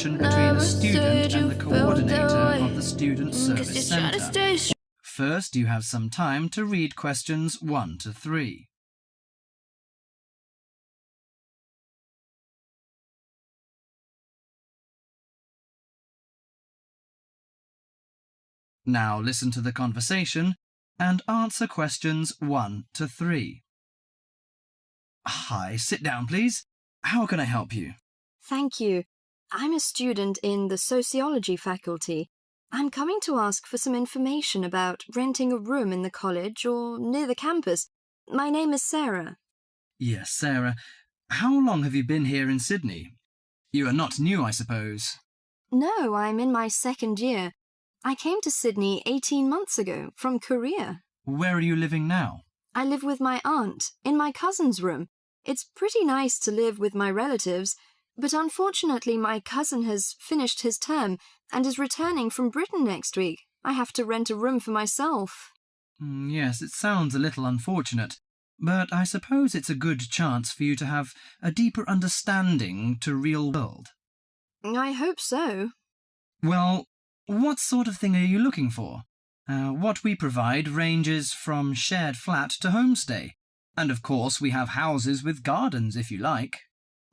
conversation between a student and the coordinator of the Student Service Centre. First, you have some time to read questions 1 to 3. Now listen to the conversation and answer questions 1 to 3. Hi, sit down, please. How can I help you? Thank you. I'm a student in the sociology faculty. I'm coming to ask for some information about renting a room in the college or near the campus. My name is Sarah. Yes, Sarah. How long have you been here in Sydney? You are not new, I suppose. No, I'm in my second year. I came to Sydney 18 months ago from Korea. Where are you living now? I live with my aunt in my cousin's room. It's pretty nice to live with my relatives, but unfortunately my cousin has finished his term and is returning from Britain next week. I have to rent a room for myself. Yes, it sounds a little unfortunate, but I suppose it's a good chance for you to have a deeper understanding to real world. I hope so. Well, what sort of thing are you looking for? What we provide ranges from shared flat to homestay. And of course we have houses with gardens if you like.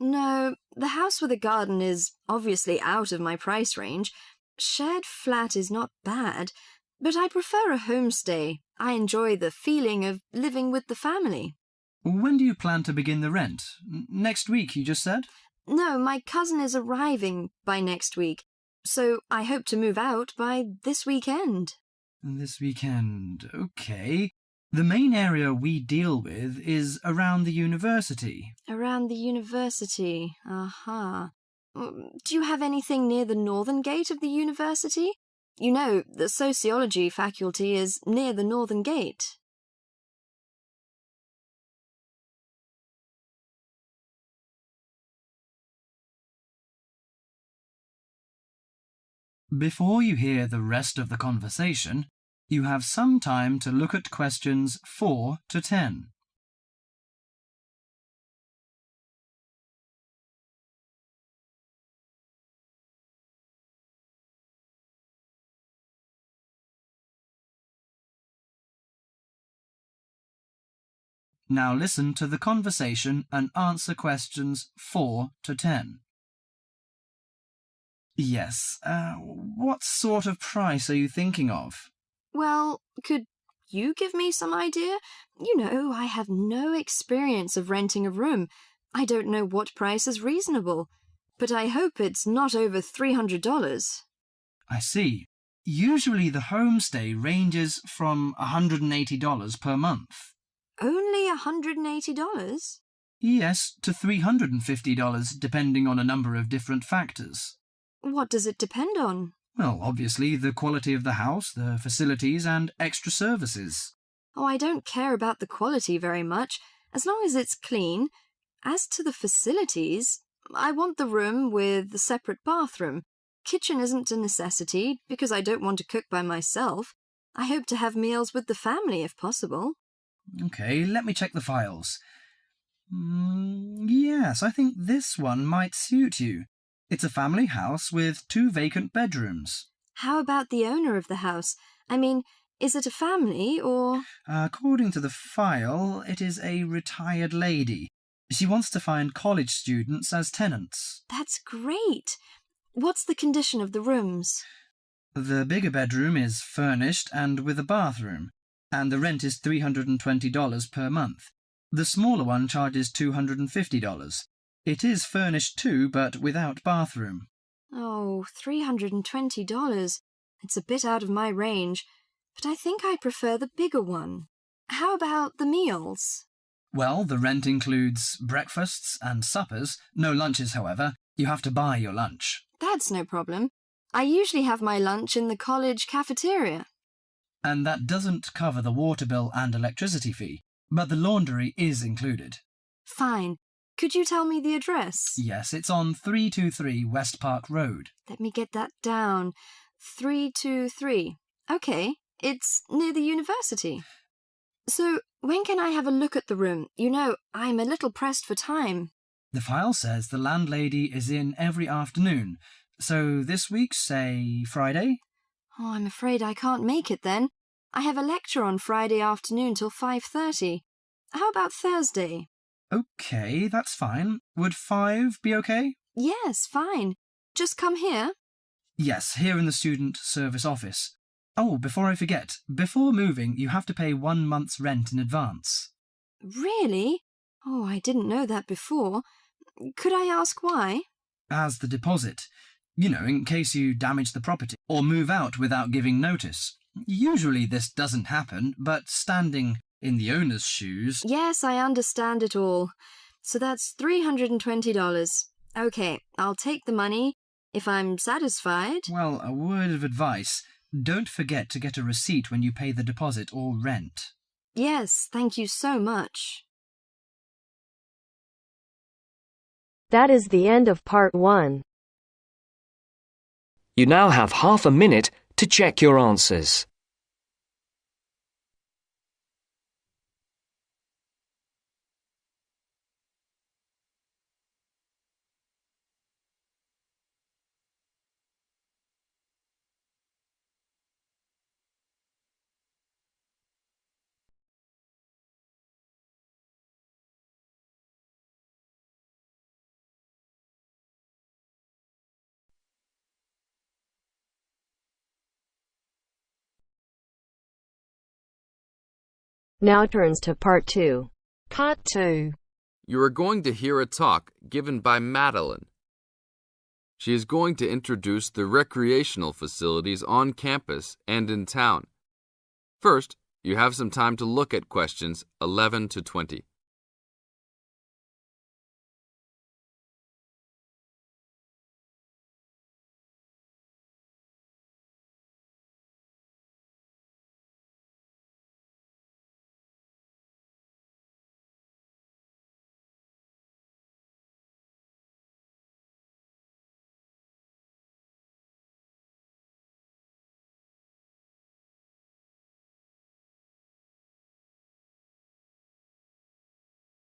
No, the house with a garden is obviously out of my price range. Shared flat is not bad, but I prefer a homestay. I enjoy the feeling of living with the family. When do you plan to begin the rent? Next week, you just said? No, my cousin is arriving by next week, so I hope to move out by this weekend. This weekend, okay. The main area we deal with is around the university. Around the university, aha. Do you have anything near the northern gate of the university? You know, the sociology faculty is near the northern gate. Before you hear the rest of the conversation, you have some time to look at questions 4 to 10. Now listen to the conversation and answer questions 4 to 10. Yes, what sort of price are you thinking of? Well, could you give me some idea? You know, I have no experience of renting a room. I don't know what price is reasonable, but I hope it's not over $300. I see. Usually the homestay ranges from $180 per month. Only $180? Yes, to $350 depending on a number of different factors. What does it depend on? Well, obviously the quality of the house, the facilities and extra services. Oh, I don't care about the quality very much, as long as it's clean. As to the facilities, I want the room with the separate bathroom. Kitchen isn't a necessity, because I don't want to cook by myself. I hope to have meals with the family if possible. Okay, let me check the files. Yes, I think this one might suit you. It's a family house with 2 vacant bedrooms. How about the owner of the house? I mean, is it a family or... According to the file, it is a retired lady. She wants to find college students as tenants. That's great. What's the condition of the rooms? The bigger bedroom is furnished and with a bathroom, and the rent is $320 per month. The smaller one charges $250. It is furnished too, but without bathroom. Oh, $320. It's a bit out of my range, but I think I prefer the bigger one. How about the meals? Well, the rent includes breakfasts and suppers. No lunches, however. You have to buy your lunch. That's no problem. I usually have my lunch in the college cafeteria. And that doesn't cover the water bill and electricity fee, but the laundry is included. Fine. Could you tell me the address? Yes, it's on 323 West Park Road. Let me get that down. 323. Okay, it's near the university. So, when can I have a look at the room? You know, I'm a little pressed for time. The file says the landlady is in every afternoon, So this week, say Friday? Oh, I'm afraid I can't make it then. I have a lecture on Friday afternoon till 5:30. How about Thursday? Okay, that's fine. Would 5 be okay? Yes, fine. Just come here. Yes, here in the student service office. Oh, before I forget, before moving, you have to pay 1 month's rent in advance. Really? Oh, I didn't know that before. Could I ask why? As the deposit. You know, in case you damage the property or move out without giving notice. Usually this doesn't happen, but standing in the owner's shoes... Yes, I understand it all. So that's $320. Okay, I'll take the money if I'm satisfied. Well, a word of advice. Don't forget to get a receipt when you pay the deposit or rent. Yes, thank you so much. That is the end of part 1. You now have half a minute to check your answers. Now turns to part 2. Part 2. You are going to hear a talk given by Madeline. She is going to introduce the recreational facilities on campus and in town. First, you have some time to look at questions 11 to 20.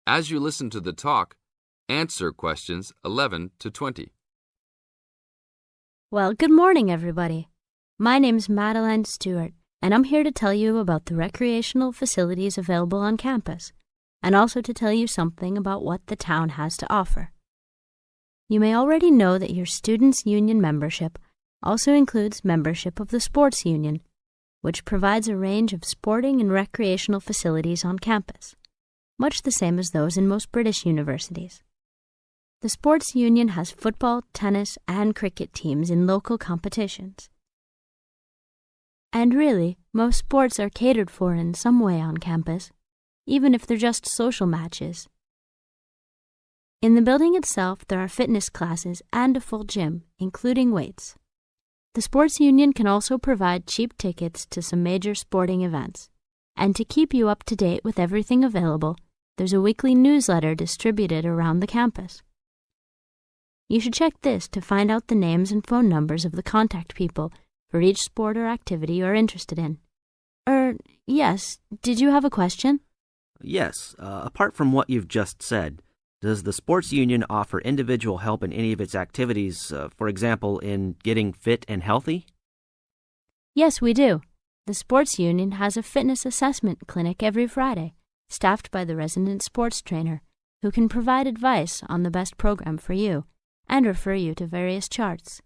As you listen to the talk, answer questions 11 to 20. Well, good morning, everybody. My name's Madeline Stewart, and I'm here to tell you about the recreational facilities available on campus, and also to tell you something about what the town has to offer. You may already know that your Students' Union membership also includes membership of the Sports Union, which provides a range of sporting and recreational facilities on campus, much the same as those in most British universities. The Sports Union has football, tennis, and cricket teams in local competitions. And really, most sports are catered for in some way on campus, even if they're just social matches. In the building itself, there are fitness classes and a full gym, including weights. The Sports Union can also provide cheap tickets to some major sporting events. And to keep you up to date with everything available, there's a weekly newsletter distributed around the campus. You should check this to find out the names and phone numbers of the contact people for each sport or activity you're interested in. Yes, did you have a question? Yes, apart from what you've just said, does the Sports Union offer individual help in any of its activities, for example, in getting fit and healthy? Yes, we do. The Sports Union has a fitness assessment clinic every Friday, staffed by the resident sports trainer, who can provide advice on the best program for you and refer you to various charts.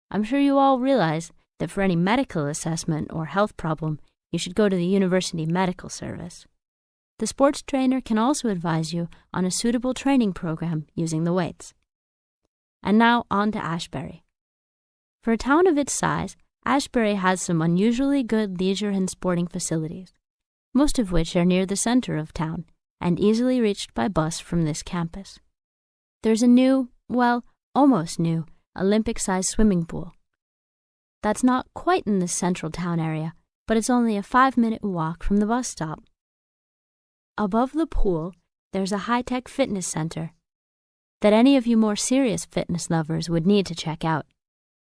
I'm sure you all realize that for any medical assessment or health problem, you should go to the University Medical Service. The sports trainer can also advise you on a suitable training program using the weights. And now on to Ashbury. For a town of its size, Ashbury has some unusually good leisure and sporting facilities, most of which are near the center of town and easily reached by bus from this campus. There's a new, well, almost new, Olympic-sized swimming pool. That's not quite in the central town area, but it's only a 5-minute walk from the bus stop. Above the pool, there's a high-tech fitness center that any of you more serious fitness lovers would need to check out.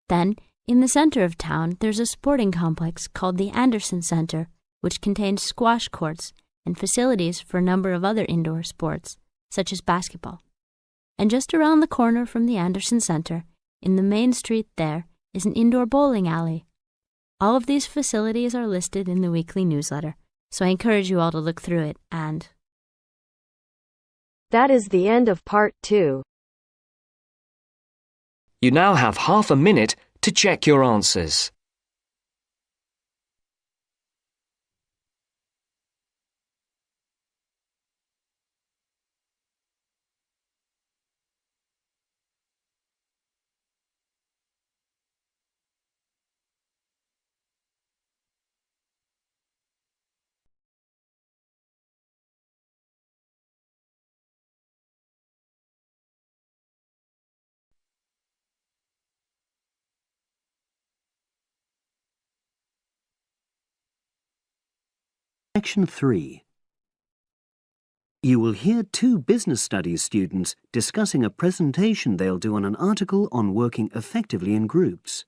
Then, in the center of town, there's a sporting complex called the Anderson Center, which contains squash courts and facilities for a number of other indoor sports, such as basketball. And just around the corner from the Anderson Center In the main street there is an indoor bowling alley. All of these facilities are listed in the weekly newsletter, so I encourage you all to look through it and... That is the end of part 2. You now have half a minute to check your answers. Section 3. You will hear 2 business studies students discussing a presentation they'll do on an article on working effectively in groups.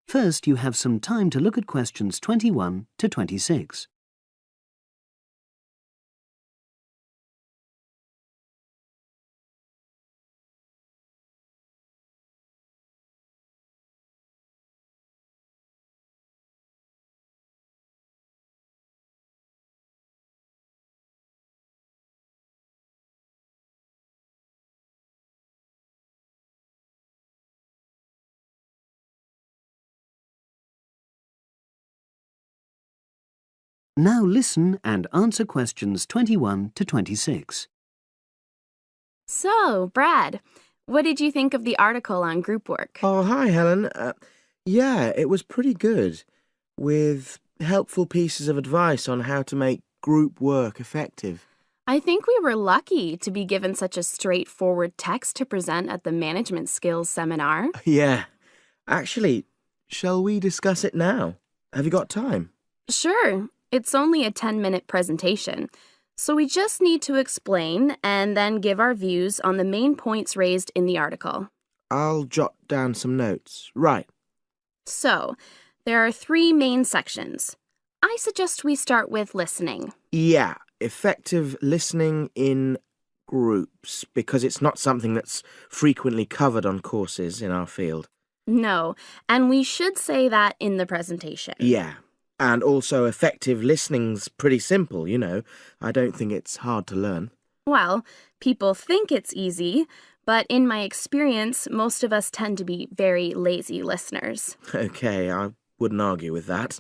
First, you have some time to look at questions 21 to 26. Now listen and answer questions 21 to 26. So, Brad, what did you think of the article on group work? Oh, hi, Helen. Yeah, it was pretty good, with helpful pieces of advice on how to make group work effective. I think we were lucky to be given such a straightforward text to present at the management skills seminar. Yeah. Actually, shall we discuss it now? Have you got time? Sure. It's only a 10-minute presentation, so we just need to explain and then give our views on the main points raised in the article. I'll jot down some notes. Right. So, there are 3 main sections. I suggest we start with listening. Yeah, effective listening in groups, because it's not something that's frequently covered on courses in our field. No, and we should say that in the presentation. Yeah. And also effective listening's pretty simple, you know. I don't think it's hard to learn. Well, people think it's easy, but in my experience, most of us tend to be very lazy listeners. Okay, I wouldn't argue with that.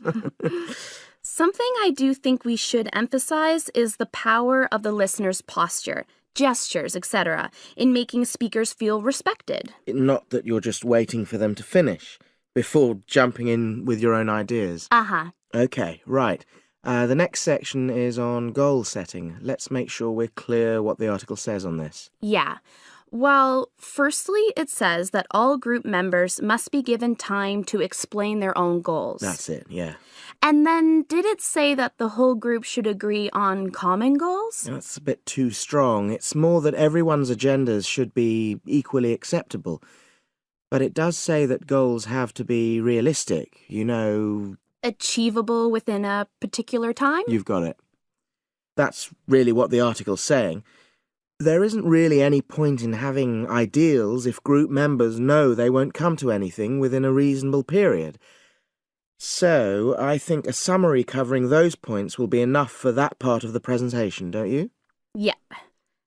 Something I do think we should emphasize is the power of the listener's posture, gestures, etc., in making speakers feel respected. Not that you're just waiting for them to finish before jumping in with your own ideas. Uh-huh. Okay, right. The next section is on goal setting. Let's make sure we're clear what the article says on this. Yeah. Well, firstly, it says that all group members must be given time to explain their own goals. That's it, yeah. And then did it say that the whole group should agree on common goals? That's a bit too strong. It's more that everyone's agendas should be equally acceptable. But it does say that goals have to be realistic, you know... Achievable within a particular time? You've got it. That's really what the article's saying. There isn't really any point in having ideals if group members know they won't come to anything within a reasonable period. So, I think a summary covering those points will be enough for that part of the presentation, don't you? Yep.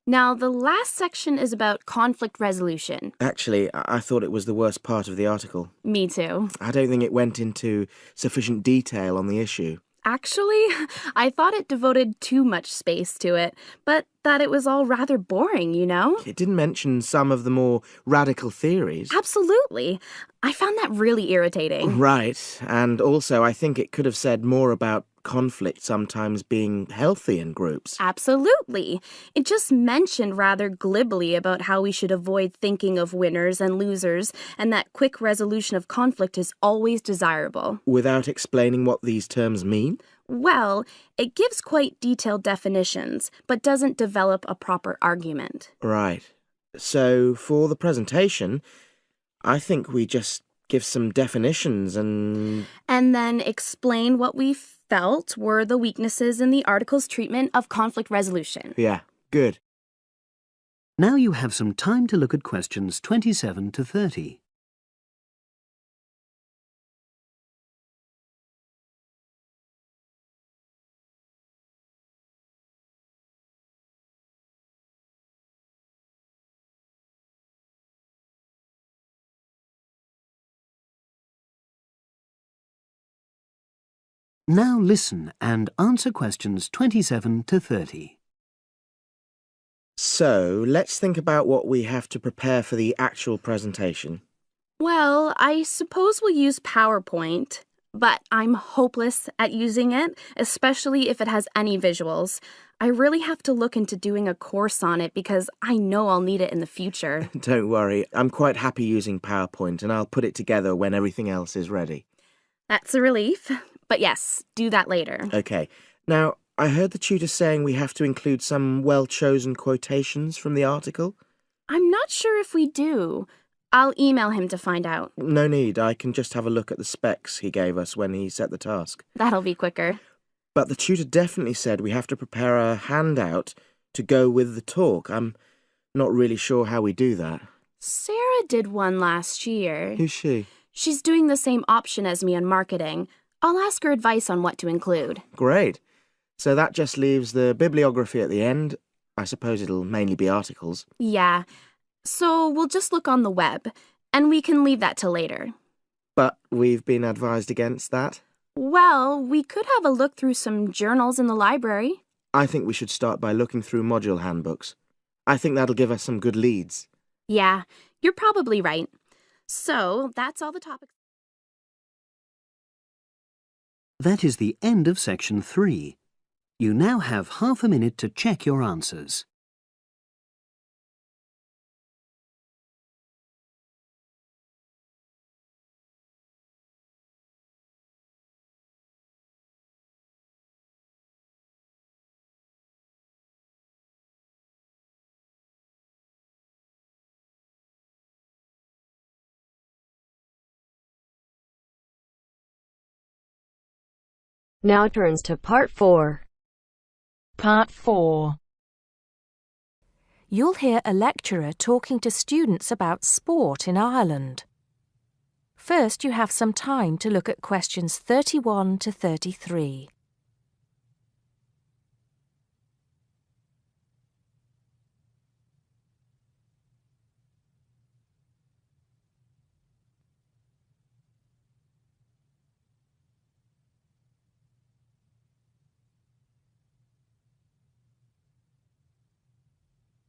Now, the last section is about conflict resolution. Actually, I thought it was the worst part of the article. Me too. I don't think it went into sufficient detail on the issue. Actually, I thought it devoted too much space to it, but that it was all rather boring, you know? It didn't mention some of the more radical theories. Absolutely. I found that really irritating. Right, and also I think it could have said more about conflict sometimes being healthy in groups. Absolutely. It just mentioned rather glibly about how we should avoid thinking of winners and losers, and that quick resolution of conflict is always desirable. Without explaining what these terms mean? Well, it gives quite detailed definitions, but doesn't develop a proper argument. Right. So, for the presentation, I think we just give some definitions and then explain what we felt were the weaknesses in the article's treatment of conflict resolution. Yeah, good. Now you have some time to look at questions 27 to 30. Now listen and answer questions 27 to 30. So, let's think about what we have to prepare for the actual presentation. Well, I suppose we'll use PowerPoint, but I'm hopeless at using it, especially if it has any visuals. I really have to look into doing a course on it because I know I'll need it in the future. Don't worry, I'm quite happy using PowerPoint and I'll put it together when everything else is ready. That's a relief. But yes, do that later. Okay. Now, I heard the tutor saying we have to include some well-chosen quotations from the article. I'm not sure if we do. I'll email him to find out. No need, I can just have a look at the specs he gave us when he set the task. That'll be quicker. But the tutor definitely said we have to prepare a handout to go with the talk. I'm not really sure how we do that. Sarah did one last year. Who's she? She's doing the same option as me on marketing. I'll ask her advice on what to include. Great. So that just leaves the bibliography at the end. I suppose it'll mainly be articles. Yeah. So we'll just look on the web, and we can leave that till later. But we've been advised against that. Well, we could have a look through some journals in the library. I think we should start by looking through module handbooks. I think that'll give us some good leads. Yeah, you're probably right. So that's all the topics. That is the end of section 3. You now have half a minute to check your answers. Now turns to part 4. Part 4. You'll hear a lecturer talking to students about sport in Ireland. First, you have some time to look at questions 31 to 33.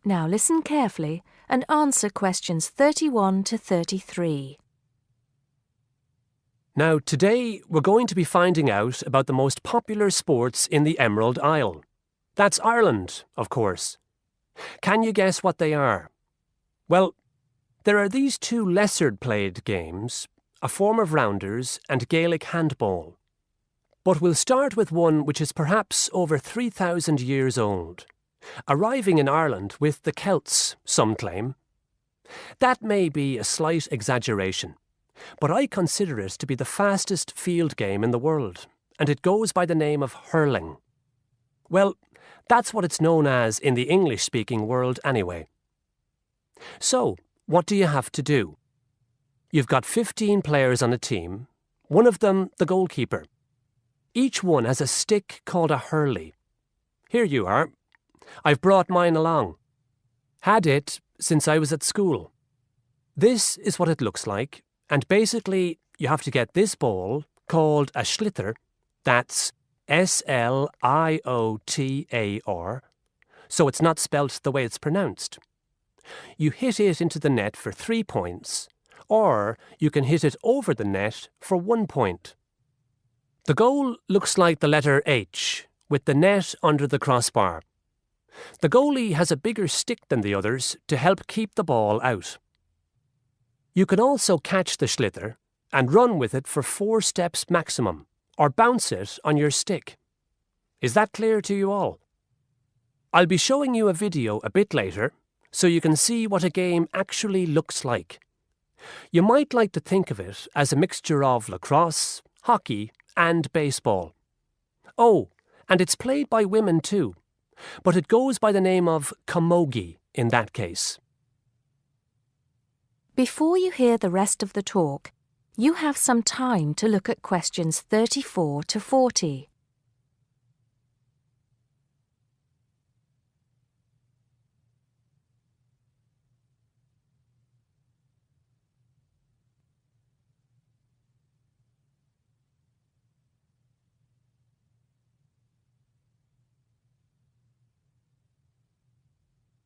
Now listen carefully and answer questions 31 to 33. Now, today we're going to be finding out about the most popular sports in the Emerald Isle. That's Ireland, of course. Can you guess what they are? Well, there are these two lesser-played games, a form of rounders and Gaelic handball. But we'll start with one which is perhaps over 3,000 years old. Arriving in Ireland with the Celts, some claim. That may be a slight exaggeration, but I consider it to be the fastest field game in the world, and it goes by the name of hurling. Well, that's what it's known as in the English-speaking world anyway. So, what do you have to do? You've got 15 players on a team, one of them the goalkeeper. Each one has a stick called a hurley. Here you are. I've brought mine along. Had it since I was at school. This is what it looks like, and basically you have to get this ball, called a sliotar, that's S-L-I-O-T-A-R, so it's not spelt the way it's pronounced. You hit it into the net for 3 points, or you can hit it over the net for 1 point. The goal looks like the letter H, with the net under the crossbar. The goalie has a bigger stick than the others to help keep the ball out. You can also catch the sliotar and run with it for 4 steps maximum, or bounce it on your stick. Is that clear to you all? I'll be showing you a video a bit later, so you can see what a game actually looks like. You might like to think of it as a mixture of lacrosse, hockey, and baseball. Oh, and it's played by women too. But it goes by the name of camogie, in that case. Before you hear the rest of the talk, you have some time to look at questions 34 to 40.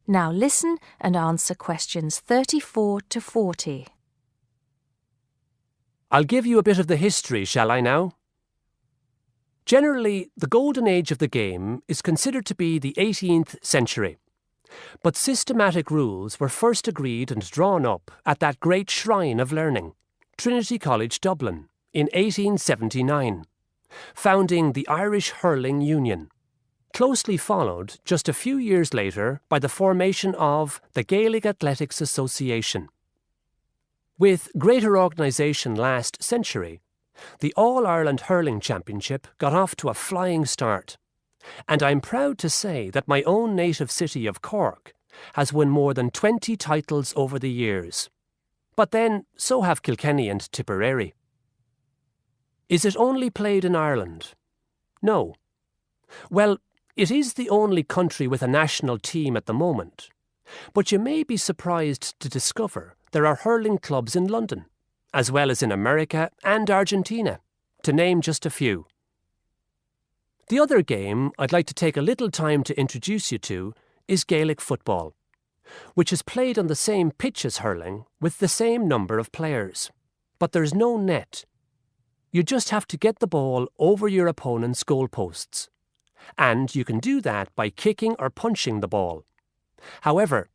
Now listen and answer questions 34 to 40. I'll give you a bit of the history, shall I now? Generally, the golden age of the game is considered to be the 18th century. But systematic rules were first agreed and drawn up at that great shrine of learning, Trinity College Dublin, in 1879, founding the Irish Hurling Union, closely followed just a few years later by the formation of the Gaelic Athletics Association. With greater organisation last century, the All-Ireland Hurling Championship got off to a flying start, and I'm proud to say that my own native city of Cork has won more than 20 titles over the years. But then, so have Kilkenny and Tipperary. Is it only played in Ireland? No. Well, it is the only country with a national team at the moment, but you may be surprised to discover there are hurling clubs in London, as well as in America and Argentina, to name just a few. The other game I'd like to take a little time to introduce you to is Gaelic football, which is played on the same pitch as hurling with the same number of players, but there's no net. You just have to get the ball over your opponent's goalposts. And you can do that by kicking or punching the ball. However,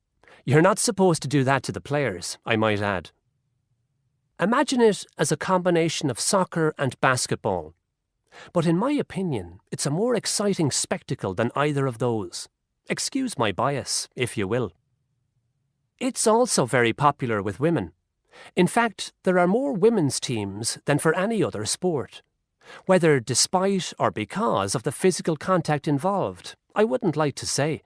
you're not supposed to do that to the players, I might add. Imagine it as a combination of soccer and basketball. But in my opinion, it's a more exciting spectacle than either of those. Excuse my bias, if you will. It's also very popular with women. In fact, there are more women's teams than for any other sport. Whether despite or because of the physical contact involved, I wouldn't like to say.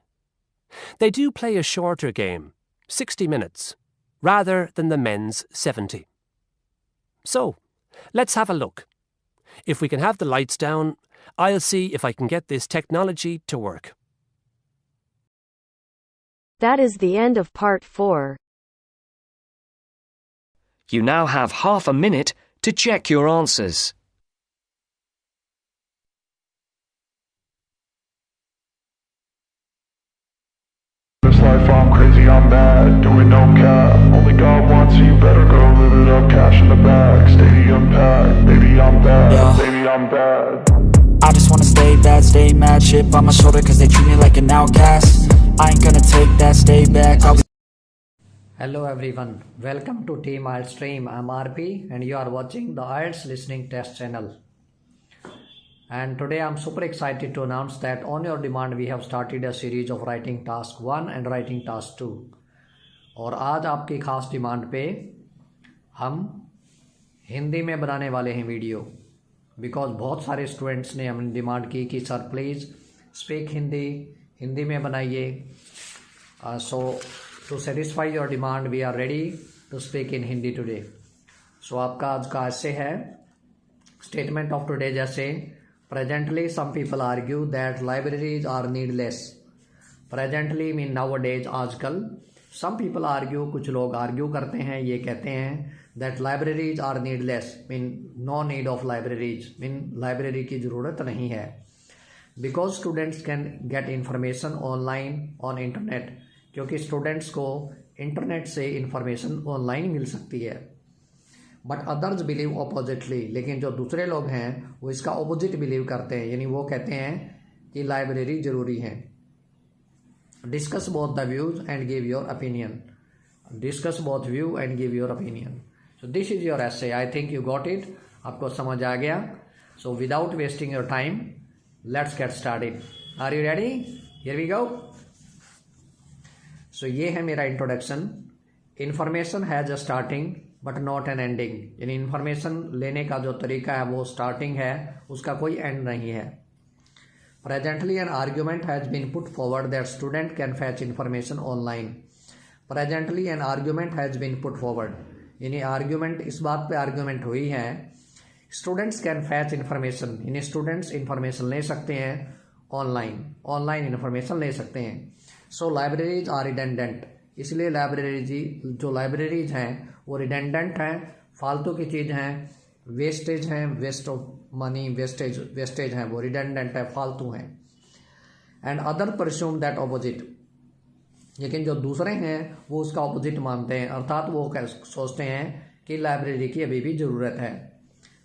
They do play a shorter game, 60 minutes, rather than the men's 70. So, let's have a look. If we can have the lights down, I'll see if I can get this technology to work. That is the end of part 4. You now have half a minute to check your answers. Life, I'm crazy, I'm mad, doing no cap. Only God wants you, better go live it up. Cash in the bag, stadium packed. Baby, I'm bad, baby, I'm bad. I just wanna stay bad, stay mad. Chip on my shoulder cause they treat me like an outcast. I ain't gonna take that, stay back. Hello everyone, welcome to Team IELTS Stream. I'm RP and you are watching the IELTS Listening Test channel. And today I'm super excited to announce that on your demand we have started a series of writing task 1 and writing task 2. और आज आपकी खास demand पे हम हिंदी में बनाने वाले हैं वीडियो, बिकॉज बहुत सारे स्टूडेंट्स ने हमें डिमांड की कि सर प्लीज़ स्पीक हिंदी में बनाइए. So to satisfy your demand we are ready to speak in Hindi today. So आपका आज का ऐसे है स्टेटमेंट ऑफ टुडे जैसे Presently, some people argue that libraries are needless. Presently mean nowadays, आजकल. Some people argue, कुछ लोग argue करते हैं, ये कहते हैं that libraries are needless, mean no need of libraries, mean library की ज़रूरत नहीं है. Because students can get information online on internet, क्योंकि students को internet से information online मिल सकती है. बट अदर्स बिलीव ऑपोजिटली, लेकिन जो दूसरे लोग हैं वो इसका ऑपोजिट बिलीव करते हैं, यानी वो कहते हैं कि लाइब्रेरी ज़रूरी है. Discuss both the views and give your opinion. Discuss both view and give your opinion. So this is your essay. I think you got it. आपको समझ आ गया. So without wasting your time let's get started. Are you ready? Here we go. So ये है मेरा introduction. Information has a starting but not an ending, यानी information लेने का जो तरीका है वो स्टार्टिंग है, उसका कोई एंड नहीं है. Presently an argument has been put forward that student can fetch information online. Presently an argument has been put forward, यानी आर्ग्यूमेंट, इस बात पे आर्ग्यूमेंट हुई है, स्टूडेंट्स कैन फैच इन्फॉर्मेशन, यानी स्टूडेंट्स इन्फॉर्मेशन ले सकते हैं ऑनलाइन इन्फॉर्मेशन ले सकते हैं. सो लाइब्रेरीज आर रिडेंडेंट, इसलिए लाइब्रेरीज हैं वो रिडेंडेंट हैं, फालतू की चीज़ हैं, वेस्टेज हैं, वेस्ट ऑफ मनी, वेस्टेज हैं, वो रिडेंडेंट है, फालतू हैं. एंड अदर परस्यूम दैट ऑपोजिट, लेकिन जो दूसरे हैं वो उसका ऑपोजिट मानते हैं, अर्थात वो सोचते हैं कि लाइब्रेरी की अभी भी ज़रूरत है.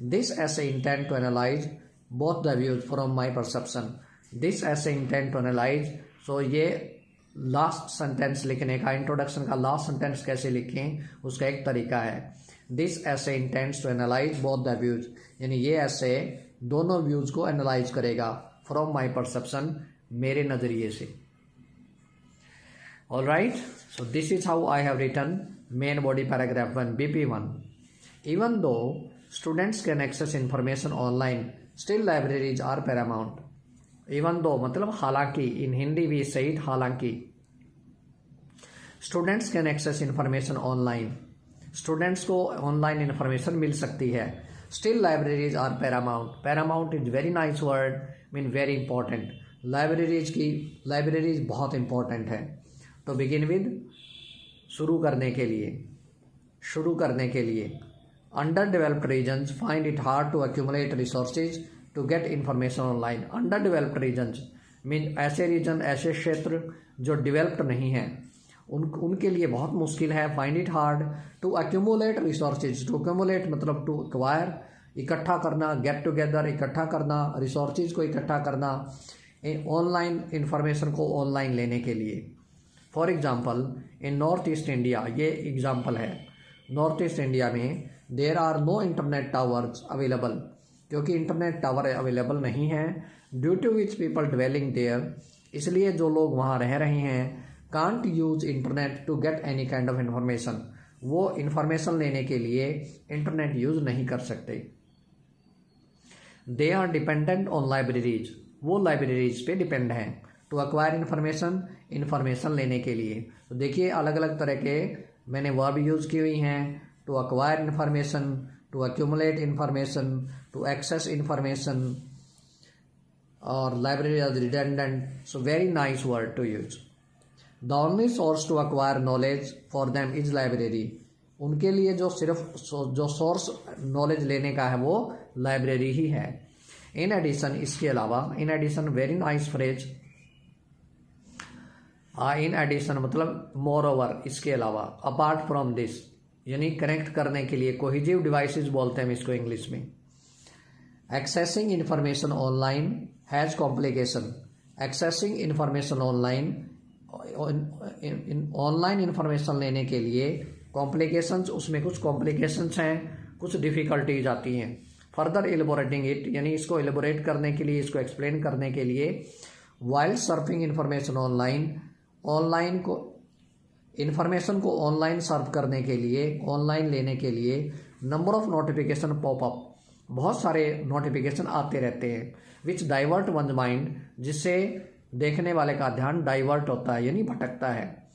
This essay intent to analyse both the views from my perception. This essay intent to analyse, so ये लास्ट सेंटेंस लिखने का, इंट्रोडक्शन का लास्ट सेंटेंस कैसे लिखें उसका एक तरीका है. This essay intents to analyse both the views, यानी ये ऐसे दोनों व्यूज को एनालाइज करेगा फ्रॉम माई परसेप्शन, मेरे नज़रिए से. All right, so this is how I have written main body paragraph 1 BP1. Even though students can access information online, still libraries are paramount. Even though मतलब हालांकि, in Hindi we say it हालांकि. Students can access information online. Students को online information मिल सकती है. Still libraries are paramount. Paramount is very nice word, mean very important. Libraries बहुत important है. तो begin with, शुरू करने के लिए under developed regions find it hard to accumulate resources to get information online. Under developed regions mean ऐसे region, ऐसे क्षेत्र जो डेवलप्ड नहीं हैं, उनके लिए बहुत मुश्किल है. Find it hard to accumulate resources, to accumulate मतलब टू एक्वायर, इकट्ठा करना, गेट टुगेदर, इकट्ठा करना, रिसोर्सेज को इकट्ठा करना, ऑनलाइन इंफॉर्मेशन को ऑनलाइन लेने के लिए. For example in north east India, ये एग्जाम्पल है, नॉर्थ ईस्ट इंडिया में there are no internet towers available, क्योंकि इंटरनेट टावर अवेलेबल नहीं है. Due to which people dwelling there, इसलिए जो लोग वहाँ रह रहे हैं, can't use internet to get any kind of information, वो इंफॉर्मेशन लेने के लिए इंटरनेट यूज नहीं कर सकते. They are dependent on libraries, वो लाइब्रेरीज पे डिपेंड हैं. टू अक्वायर इन्फॉर्मेशन लेने के लिए. तो देखिए अलग अलग तरह के मैंने वर्ब यूज़ की हुई हैं. To acquire information, to accumulate information, to access information, और library are redundant. So very nice word to use. The only source to acquire knowledge for them is library. उनके लिए जो सोर्स नॉलेज लेने का है वो लाइब्रेरी ही है. इन addition, इसके अलावा, in addition very nice phrase. In addition मतलब मोर ओवर, इसके अलावा, अपार्ट फ्रॉम दिस, यानी कनेक्ट करने के लिए, कोहिजिव डिवाइसेस बोलते हैं इसको इंग्लिश में. Accessing information online has complication. Accessing information online information लेने के लिए कॉम्प्लिकेशंस, उसमें कुछ कॉम्प्लिकेशंस हैं, कुछ डिफ़िकल्टीज आती हैं. फर्दर एलिबोरेटिंग इट, यानी इसको एलिबोरेट करने के लिए, इसको एक्सप्लेन करने के लिए, वाइल सर्फिंग इंफॉर्मेशन ऑनलाइन को इन्फॉर्मेशन को ऑनलाइन सर्व करने के लिए, ऑनलाइन लेने के लिए, नंबर ऑफ नोटिफिकेशन पॉपअप, बहुत सारे नोटिफिकेशन आते रहते हैं, विच डाइवर्ट वन माइंड, जिससे देखने वाले का ध्यान डाइवर्ट होता है, यानी भटकता है.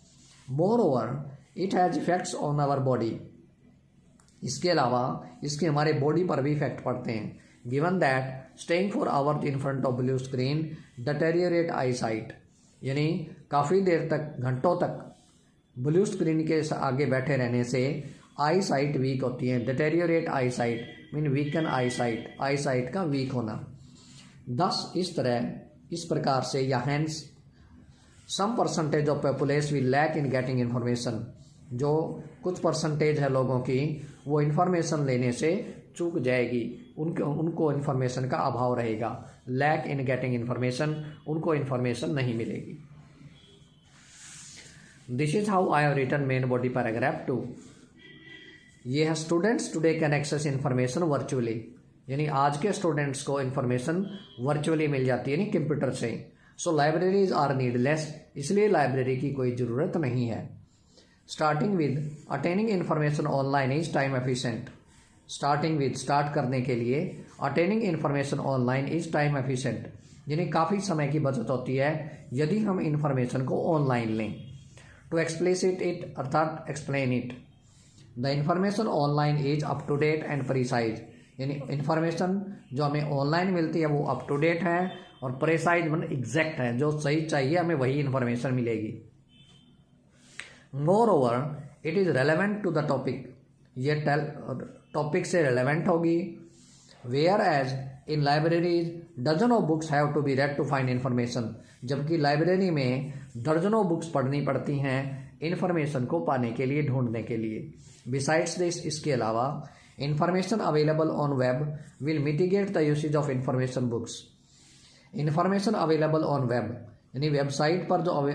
Moreover it has effects on our body, इसके अलावा इसके हमारे बॉडी पर भी इफेक्ट पड़ते हैं. Given that staying for hours in front of blue screen deteriorate I site, यानी काफ़ी देर तक, घंटों तक ब्लू स्क्रीन के आगे बैठे रहने से आई साइट वीक होती है. Deteriorate eyesight mean weaken eyesight का वीक होना. दस इस प्रकार से, या hence some percentage of population will lack in getting information, जो कुछ परसेंटेज है लोगों की, वो इन्फॉर्मेशन लेने से चूक जाएगी, उनको इन्फॉर्मेशन का अभाव रहेगा. लैक इन गेटिंग इन्फॉर्मेशन, उनको इन्फॉर्मेशन नहीं मिलेगी. This is how I have written main body paragraph 2. ये है students today can access information virtually, यानी आज के स्टूडेंट्स को इन्फॉर्मेशन वर्चुअली मिल जाती है, यानी कंप्यूटर से. सो लाइब्रेरीज आर नीडलेस, इसलिए लाइब्रेरी की कोई ज़रूरत नहीं है. Starting with attaining information online is time efficient. Starting with, start करने के लिए, attaining information online is time efficient, यानी काफ़ी समय की बचत होती है यदि हम इंफॉर्मेशन को ऑनलाइन लें। टू एक्सप्लिसिट इट अर्थात explain it, the information online is up to date and precise, यानी इंफॉर्मेशन जो हमें ऑनलाइन मिलती है वो अप टू डेट है और प्रिसाइज मतलब एग्जैक्ट है, जो सही चाहिए हमें वही इंफॉर्मेशन मिलेगी। Moreover it is relevant to the topic, ये टॉपिक से रेलेवेंट होगी। Whereas in libraries dozen of books have to be read to find information, जबकि लाइब्रेरी में दर्जनों बुक्स पढ़नी पड़ती हैं इन्फॉर्मेशन को पाने के लिए, ढूंढने के लिए। बिसाइड्स दिस, इसके अलावा information available on web will mitigate the usage of information books. Information available on web यानी वेबसाइट पर जो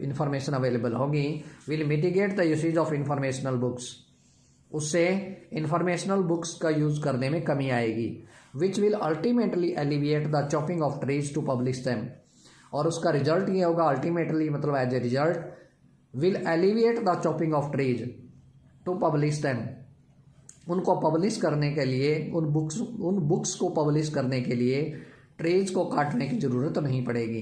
इंफॉर्मेशन अवेलेबल होगी will mitigate the usage of informational books, उससे इंफॉर्मेशनल बुक्स का यूज करने में कमी आएगी। Which will ultimately alleviate the chopping of trees to publish them, और उसका रिजल्ट ये होगा अल्टीमेटली मतलब as a result will alleviate the chopping of trees to publish them, उनको पब्लिश करने के लिए उन बुक्स को पब्लिश करने के लिए ट्रीज को काटने की जरूरत नहीं पड़ेगी।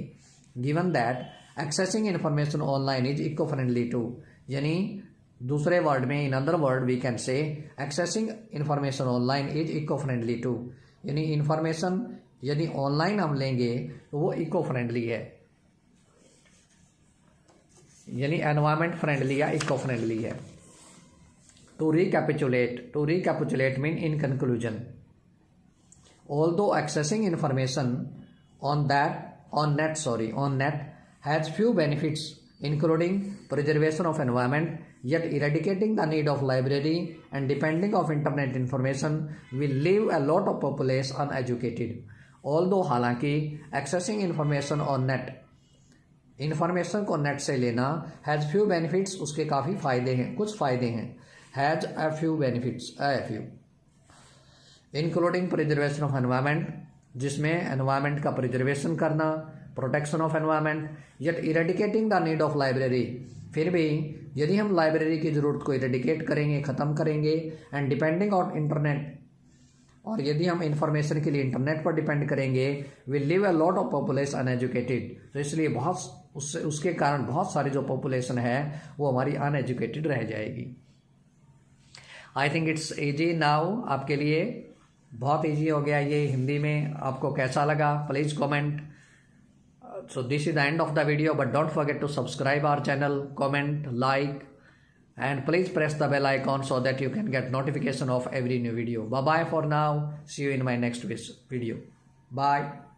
Given that accessing information online is eco friendly too, यानी दूसरे वर्ड में, in other word we can say accessing information online is eco friendly too, यानी इन्फॉर्मेशन यदि ऑनलाइन हम लेंगे तो वो इको फ्रेंडली है, यानी एनवायरमेंट फ्रेंडली या इको फ्रेंडली है। To recapitulate mean in conclusion, although accessing information on net has few benefits including preservation of environment, yet eradicating the need of library and depending of internet information will leave a lot of populace uneducated. Although हालांकि accessing information on net, information को net से लेना has few benefits, उसके काफ़ी फ़ायदे हैं, कुछ फ़ायदे हैं। has a few benefits, including preservation of environment, जिसमें एनवायरमेंट का प्रिजर्वेशन करना, protection of environment, yet eradicating the need of library, फिर भी यदि हम लाइब्रेरी की ज़रूरत को इरेडिकेट करेंगे, ख़त्म करेंगे, एंड डिपेंडिंग ऑन इंटरनेट, और यदि हम इंफॉर्मेशन के लिए इंटरनेट पर डिपेंड करेंगे, will live a lot of population uneducated, तो इसलिए उसके कारण बहुत सारी जो पॉपुलेशन है वो हमारी अनएजुकेटेड रह जाएगी। I think it's easy now, आपके लिए बहुत इजी हो गया ये हिंदी में। आपको कैसा लगा please comment. So this is the end of the video, but don't forget to subscribe our channel, comment, like, and please press the bell icon so that you can get notification of every new video. Bye bye for now. See you in my next video. Bye.